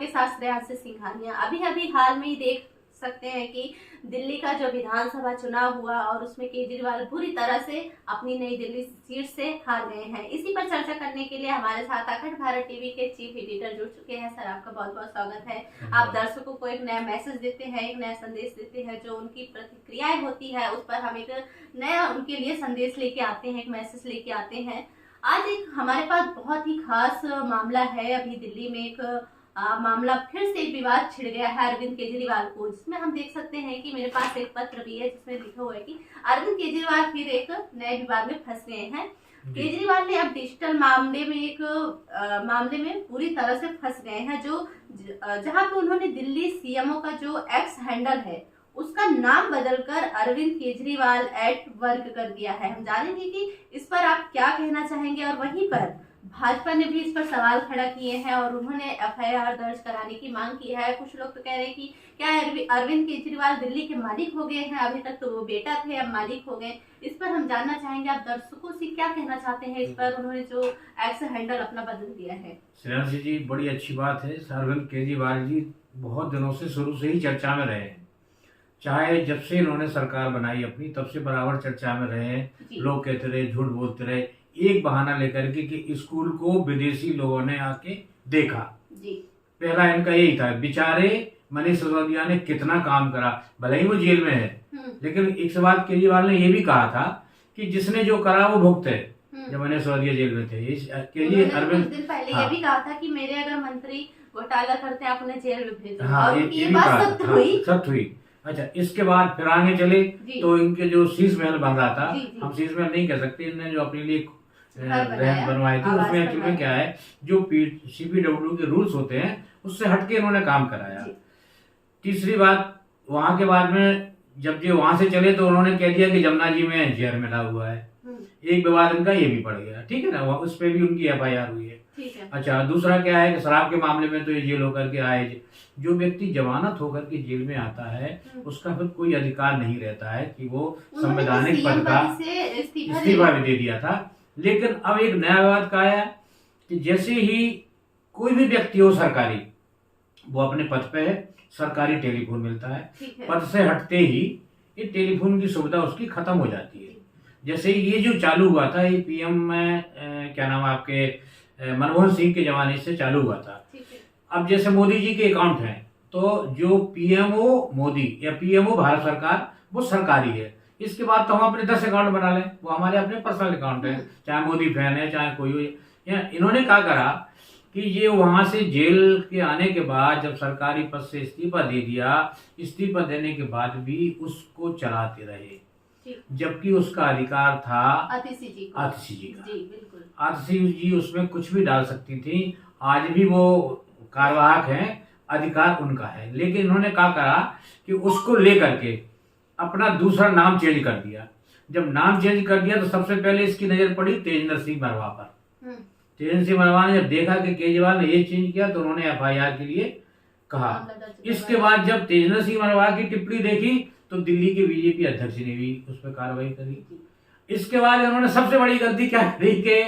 आपके साथ श्रेयांशी सिंघानिया। अभी अभी हाल में ही देख सकते हैं कि दिल्ली का जो विधानसभा चुनाव हुआ और उसमें केजरीवाल बुरी तरह से अपनी नई दिल्ली सीट से हार गए हैं। इसी पर चर्चा करने के लिए हमारे साथ अखंड भारत टीवी के चीफ एडिटर जुड़ चुके हैं। सर, आपका बहुत बहुत स्वागत है। आप दर्शकों को एक नया मैसेज देते हैं, एक नया संदेश देते हैं, जो उनकी प्रतिक्रियाएं होती है उस पर हम एक नया उनके लिए संदेश लेके आते हैं, एक मैसेज लेके आते हैं। आज एक हमारे पास बहुत ही खास मामला है। अभी दिल्ली में एक मामला फिर से एक विवाद छिड़ गया है अरविंद केजरीवाल को, जिसमें हम देख सकते हैं कि मेरे पास एक पत्र भी है जिसमें लिखा हुआ है कि अरविंद केजरीवाल फिर एक नए विवाद में फंस गए हैं। केजरीवाल ने अब डिजिटल मामले में मामले में पूरी तरह से फंस गए हैं, जो जहां पे उन्होंने दिल्ली सीएमओ का जो एक्स हैंडल है उसका नाम बदलकर अरविंद केजरीवाल @वर्क कर दिया है। हम जानेंगे कि इस पर आप क्या कहना चाहेंगे। और वहीं पर भाजपा ने भी इस पर सवाल खड़ा किए हैं और उन्होंने एफआईआर दर्ज कराने की मांग की है। कुछ लोग तो कह रहे हैं कि क्या अरविंद केजरीवाल दिल्ली के मालिक हो गए हैं, अभी तक तो वो बेटा थे, अब मालिक हो गए। इस पर हम जानना चाहेंगे आप दर्शकों से क्या कहना चाहते हैं इस पर उन्होंने जो एक्स हैंडल अपना बदल दिया है। श्रेयांशी जी, बड़ी अच्छी बात है। अरविंद केजरीवाल जी बहुत दिनों से शुरू से ही चर्चा में रहे हैं, चाहे जब से इन्होंने सरकार बनाई अपनी तब से बराबर चर्चा में रहे हैं। लोग कहते रहे, झूठ बोलते रहे, एक बहाना लेकर के कि स्कूल को विदेशी लोगों ने आके देखा जी। पहला इनका यही था। बेचारे मनीष सिसोदिया ने कितना काम करा, भले ही वो जेल में है, लेकिन एक बात केजरीवाल ने ये भी कहा था कि जिसने जो करा वो भुगते। जब मनीष सिसोदिया जेल में थे, अरविंद दिन पहले ये भी कहा था कि मेरे अगर मंत्री घोटाला करते आप उन्हें जेल में भेजो। हाँ, ये बात सत्य हुई। अच्छा, इसके बाद फिर आगे चले तो इनके जो शीश महल बन रहा था, हम शीश महल नहीं कह सकते, इन्होंने जो अपने लिए बनवाए थे उसमें एक्चुअली में क्या है, जो CPWD के रूल्स होते हैं उससे हटके इन्होंने काम कराया। तीसरी बात, वहां के बाद में जब ये वहां से चले तो उन्होंने कह दिया कि जमुना जी में जहर मिला हुआ है। एक विवाद इनका ये भी पड़ गया, ठीक है ना, उस पर भी उनकी FIR हुई है। अच्छा, दूसरा क्या है कि शराब के मामले में तो ये जेल होकर के आए। जो व्यक्ति जमानत होकर के जेल में आता है उसका फिर कोई अधिकार नहीं रहता है कि वो संवैधानिक पद का इस्तीफा भी दे दिया था। लेकिन अब एक नया विवाद का आया कि जैसे ही कोई भी व्यक्ति हो सरकारी, वो अपने पद पे है, सरकारी टेलीफोन मिलता है, पद से हटते ही ये टेलीफोन की सुविधा उसकी खत्म हो जाती है। जैसे ये जो चालू हुआ था, ये PM में क्या नाम है आपके मनमोहन सिंह के जमाने से चालू हुआ था। अब जैसे मोदी जी के अकाउंट हैं तो जो PMO मोदी या PMO भारत सरकार वो सरकारी है। इसके बाद तो हम अपने 10 अकाउंट बना लें, वो हमारे अपने पर्सनल अकाउंट है, चाहे मोदी फैन है चाहे कोई हो। इन्होंने क्या करा कि ये वहां से जेल के आने के बाद जब सरकारी पद से इस्तीफा दे दिया, इस्तीफा देने के बाद भी उसको चलाते रहे, जबकि उसका अधिकार था आतिशी जी का। आतिशी जी उसमें कुछ भी डाल सकती थी, आज भी वो कार्यवाहक हैं, अधिकार उनका है। लेकिन इन्होंने क्या करा कि उसको लेकर के अपना दूसरा नाम चेंज कर दिया। जब नाम चेंज कर दिया तो सबसे पहले इसकी नजर पड़ी तेजेंद्र सिंह मरवा पर। तेजेंद्र सिंह मरवा ने जब देखा कि केजरीवाल ने ये चेंज किया तो उन्होंने FIR के लिए कहा। इसके बाद जब तेजेंद्र सिंह मरवा की टिप्पणी देखी तो दिल्ली के BJP अध्यक्ष ने भी उस पर कार्रवाई करी। इसके बाद उन्होंने सबसे बड़ी गलती क्या करी कि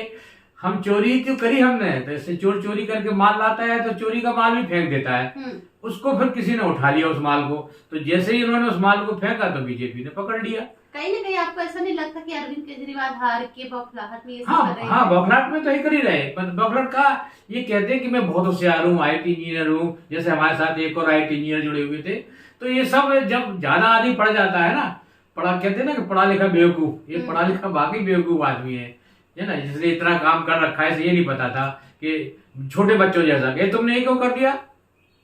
हम चोरी क्यों करी हमने, तो इससे चोर चोरी करके माल लाता है तो चोरी का माल भी फेंक देता है, उसको फिर किसी ने उठा लिया उस माल को। तो जैसे ही उन्होंने उस माल को फेंका तो BJP ने पकड़ लिया। कहीं ना कहीं आपको ऐसा नहीं लगता कि अरविंद केजरीवाल हार के बौखलाहट में ये हाँ, बौखलाहट में तो ही कर ही रहे। बौखलाहट का ये कहते हैं कि मैं बहुत होशियार हूँ, IT इंजीनियर हूँ। जैसे हमारे साथ एक और IT इंजीनियर जुड़े हुए थे, तो ये सब जब ज्यादा आदमी पढ़ जाता है ना, कहते हैं ना कि पढ़ा लिखा बेवकूफ, ये पढ़ा लिखा बाकी बेवकूफ आदमी है ना, जिसने इतना काम कर रखा है, ये नहीं पता था कि छोटे बच्चों जैसा कि तुमने ये क्यों कर दिया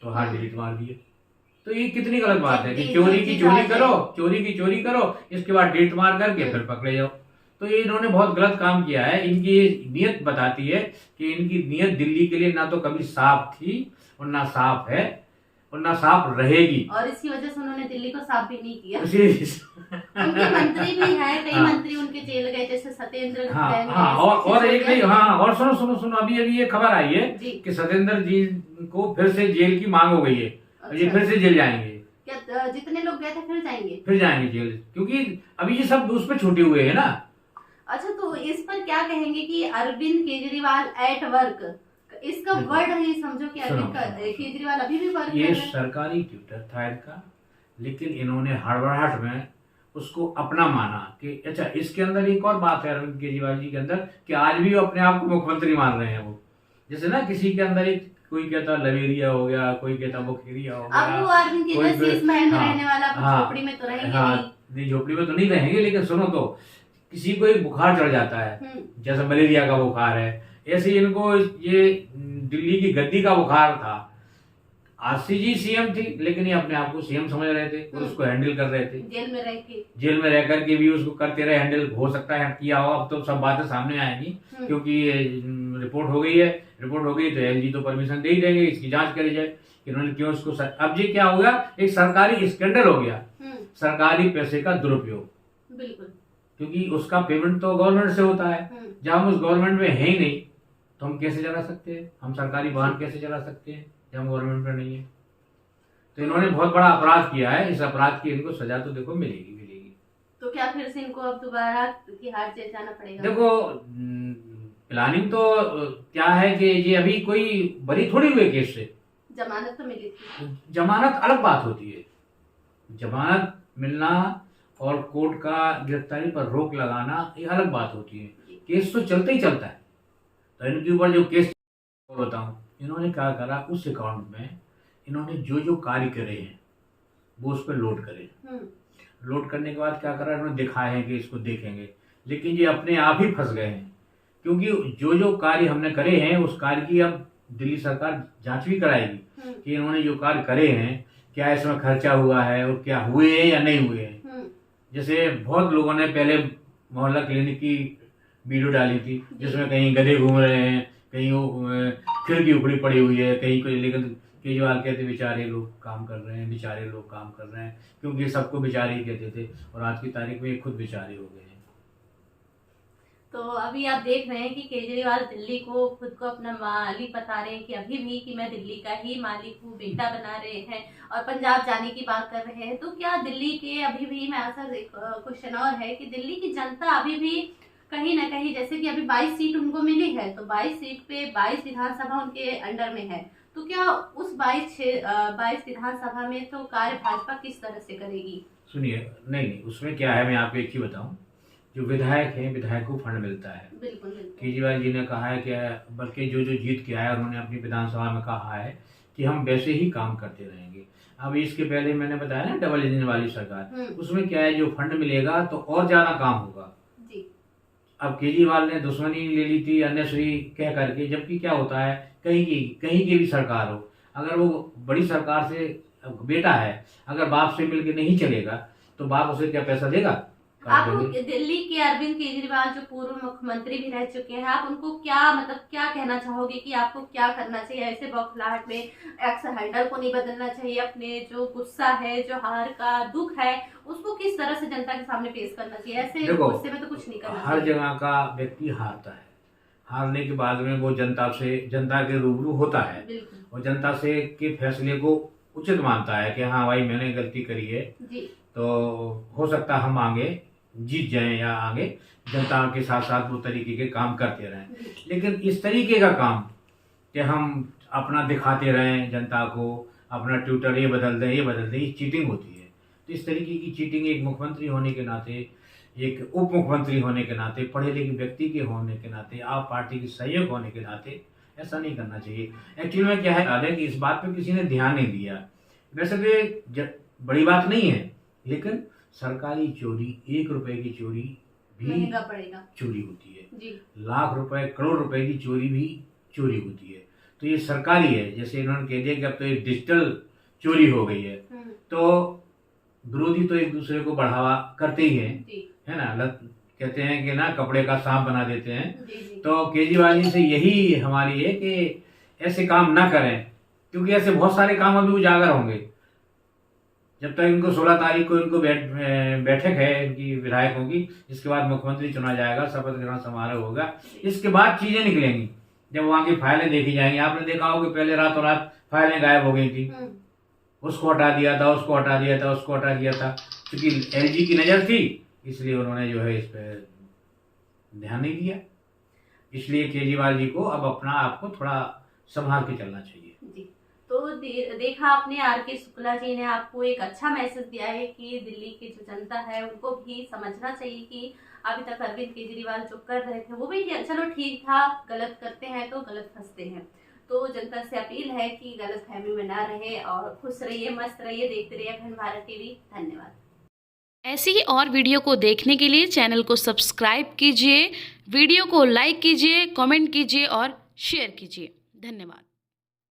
तो हाथ डिलीट मार दिए। तो ये कितनी गलत बात है कि चोरी की चोरी करो, इसके बाद डिलीट मार करके फिर पकड़े जाओ। तो ये इन्होंने बहुत गलत काम किया है। इनकी नीयत बताती है कि इनकी नीयत दिल्ली के लिए ना तो कभी साफ थी और ना साफ है और ना साफ रहेगी, और इसकी वजह से उन्होंने दिल्ली को साफ भी नहीं किया। उनके मंत्री भी हैं, कई मंत्री उनके जेल गए, जैसे सत्येंद्र। और एक नहीं, और सुनो अभी ये खबर आई है कि सत्येंद्र जी को फिर से जेल की मांग हो गई है। अच्छा। ये फिर से जेल जाएंगे। क्या जितने लोग गए थे फिर जाएंगे जेल, क्योंकि अभी ये सब उस पर छूटे हुए है ना। अच्छा, तो इस पर क्या कहेंगे कि अरविंद केजरीवाल @वर्क इसका वर्ड ही समझो कि केजरीवाल अभी भी वर्क ये सरकारी ट्विटर था इनका, लेकिन इन्होंने हड़बड़ाहट में उसको अपना माना कि अच्छा, इसके अंदर एक और बात है अरविंद केजरीवाल जी के अंदर कि आज भी वो अपने आप को मुख्यमंत्री मान रहे हैं। वो जैसे ना किसी के अंदर एक कोई कहता लवेरिया हो गया, कोई कहता बुखेरिया हो गया, अब वो अरविंद केजरीवाल इस महल में रहने वाला, झोपड़ी में तो रहेंगे नहीं, झोपड़ी में तो नहीं रहेंगे, लेकिन सुनो तो किसी को एक बुखार चढ़ जाता है, जैसे मलेरिया का बुखार है, ऐसे इनको ये दिल्ली की गद्दी का बुखार था। आरसी जी सीएम थी, लेकिन ये अपने आप को सीएम समझ रहे थे और उसको हैंडल कर रहे थे, जेल में रह करके भी उसको करते रहे हैंडल। हो सकता है किया हो, अब तो सब बातें सामने आएंगी क्योंकि रिपोर्ट हो गई है। रिपोर्ट हो गई तो एलजी तो परमिशन दे ही देंगे, इसकी जांच करी जाए कि उन्होंने क्यों उसको अब ये क्या हो गया, एक सरकारी स्कैंडल हो गया, सरकारी पैसे का दुरुपयोग। बिल्कुल, क्योंकि उसका पेमेंट तो गवर्नमेंट से होता है, जब हम उस गवर्नमेंट में है ही नहीं तो हम कैसे चला सकते हैं, हम सरकारी वाहन कैसे चला सकते हैं जब हम गवर्नमेंट में नहीं है। तो इन्होंने बहुत बड़ा अपराध किया है, इस अपराध की इनको सजा तो देखो मिलेगी। तो क्या फिर से इनको अब दोबारा की हार जाना पड़ेगा? देखो प्लानिंग तो क्या है कि ये अभी कोई बरी थोड़ी हुए केस से, जमानत तो मिली थी। जमानत अलग बात होती है, जमानत मिलना और कोर्ट का गिरफ्तारी पर रोक लगाना ये अलग बात होती है, केस तो चलता ही चलता है। तो इनके ऊपर जो केस बताऊं, इन्होंने क्या करा, उस अकाउंट में इन्होंने जो जो कार्य करे हैं वो उस पर लोड करे। लोड करने के बाद क्या करा, इन्होंने दिखाए हैं कि इसको देखेंगे, लेकिन ये अपने आप ही फंस गए हैं, क्योंकि जो जो कार्य हमने करे हैं उस कार्य की अब दिल्ली सरकार जांच भी कराएगी कि इन्होंने जो कार्य करे हैं क्या इसमें खर्चा हुआ है और क्या हुए हैं या नहीं हुए हैं। जैसे बहुत लोगों ने पहले मोहल्ला क्लिनिक की वीडियो डाली थी जिसमें कहीं गधे घूम रहे हैं, कहीं खिड़की उखड़ी पड़ी हुई है, कहीं कोई, लेकिन केजरीवाल कहते बेचारे लोग काम कर रहे हैं, बेचारे लोग काम कर रहे हैं, क्योंकि सबको बेचारे ही कहते थे और आज की तारीख में ये खुद बेचारे हो गए हैं। तो अभी आप देख रहे हैं कि केजरीवाल दिल्ली को खुद को अपना मालिक बता रहे हैं कि अभी भी कि मैं दिल्ली का ही मालिक हूँ, बेटा बना रहे हैं और पंजाब जाने की बात कर रहे हैं। तो क्या दिल्ली के अभी भी, मैं ऐसा क्वेश्चन और है कि दिल्ली की जनता अभी भी कहीं ना कहीं, जैसे कि अभी 22 सीट उनको मिली है, तो 22 सीट पे 22 विधानसभा उनके अंडर में है, तो क्या उस 22 विधानसभा में तो कार्य भाजपा किस तरह से करेगी? सुनिए, नहीं, उसमें क्या है, मैं आपको एक ही बताऊं, जो विधायक हैं, विधायक को फंड मिलता है। बिल्कुल। केजरीवाल जी ने कहा है कि बल्कि जो जो जीत के आया उन्होंने अपनी विधानसभा में कहा है कि हम वैसे ही काम करते रहेंगे। अब इसके पहले मैंने बताया ना डबल इंजन वाली सरकार, उसमें क्या है, जो फंड मिलेगा तो और ज्यादा काम होगा। अब केजरीवाल ने दुश्मनी ले ली थी अन्यश्री कह करके, जबकि क्या होता है, कहीं की भी सरकार हो, अगर वो बड़ी सरकार से बेटा है, अगर बाप से मिलके नहीं चलेगा तो बाप उसे क्या पैसा देगा? आप दिल्ली के अरविंद केजरीवाल जो पूर्व मुख्यमंत्री भी रह चुके हैं, आप उनको क्या कहना चाहोगे कि आपको क्या करना चाहिए? ऐसे बौखलाहट में एक्स हैंडल को नहीं बदलना चाहिए, अपने जो गुस्सा है, जो हार का दुख है, उसको किस तरह से जनता के सामने पेश करना चाहिए? ऐसे गुस्से में तो कुछ नहीं करना चाहिए। हर जगह का व्यक्ति हारता है, हारने के बाद में वो जनता के रूबरू होता है और जनता से के फैसले को उचित मानता है कि हाँ भाई मैंने गलती करी है, तो हो सकता हम आगे जीत जाएं या आगे जनता के साथ साथ वो तरीके के काम करते रहें। लेकिन इस तरीके का काम कि हम अपना दिखाते रहें जनता को, अपना ट्विटर ये बदल दें, ये चीटिंग होती है। तो इस तरीके की चीटिंग एक मुख्यमंत्री होने के नाते, एक उप मुख्यमंत्री होने के नाते, पढ़े लिखे व्यक्ति के होने के नाते, आप पार्टी के सहयोग होने के नाते ऐसा नहीं करना चाहिए। एक्चुअली में क्या है कि इस बात पे किसी ने ध्यान नहीं दिया। वैसे तो बड़ी बात नहीं है, लेकिन सरकारी चोरी, 1 रुपए की चोरी भी चोरी होती है, लाख रुपए, करोड़ रुपए की चोरी भी चोरी होती है। तो ये सरकारी है, जैसे इन्होंने कह दिया कि अब तो ये डिजिटल चोरी हो गई है, तो विरोधी तो एक दूसरे को बढ़ावा करते ही है ना, कहते हैं कि ना कपड़े का सांप बना देते हैं। तो केजरीवाल जी से यही हमारी है कि ऐसे काम ना करें, क्योंकि ऐसे बहुत सारे काम अभी उजागर होंगे। जब तक इनको 16 तारीख को इनको बैठक है इनकी विधायकों की, इसके बाद मुख्यमंत्री चुना जाएगा, शपथ ग्रहण समारोह होगा, इसके बाद चीजें निकलेंगी। जब वहां की फाइलें देखी जाएंगी, आपने देखा होगा पहले रातों रात फाइलें गायब हो गई थी, उसको हटा दिया था, उसको हटा दिया था, उसको हटा दिया था, क्योंकि एलजी की नजर थी, इसलिए उन्होंने जो है इस पर ध्यान नहीं दिया। इसलिए केजरीवाल जी को अब अपना आपको थोड़ा संभाल के चलना चाहिए। जी, तो देखा आपने, आर के शुक्ला जी ने आपको एक अच्छा मैसेज दिया है कि दिल्ली की जो जनता है उनको भी समझना चाहिए कि अभी तक अरविंद केजरीवाल जो कर रहे थे वो भी चलो ठीक था, गलत करते हैं तो गलत फंसते हैं। तो जनता से अपील है कि गलत फहमी में ना रहे और खुश रहिए, मस्त रहिए, देखते रहिए अखंड भारत टीवी। धन्यवाद। ऐसी ही और वीडियो को देखने के लिए चैनल को सब्सक्राइब कीजिए, वीडियो को लाइक कीजिए, कमेंट कीजिए और शेयर कीजिए। धन्यवाद।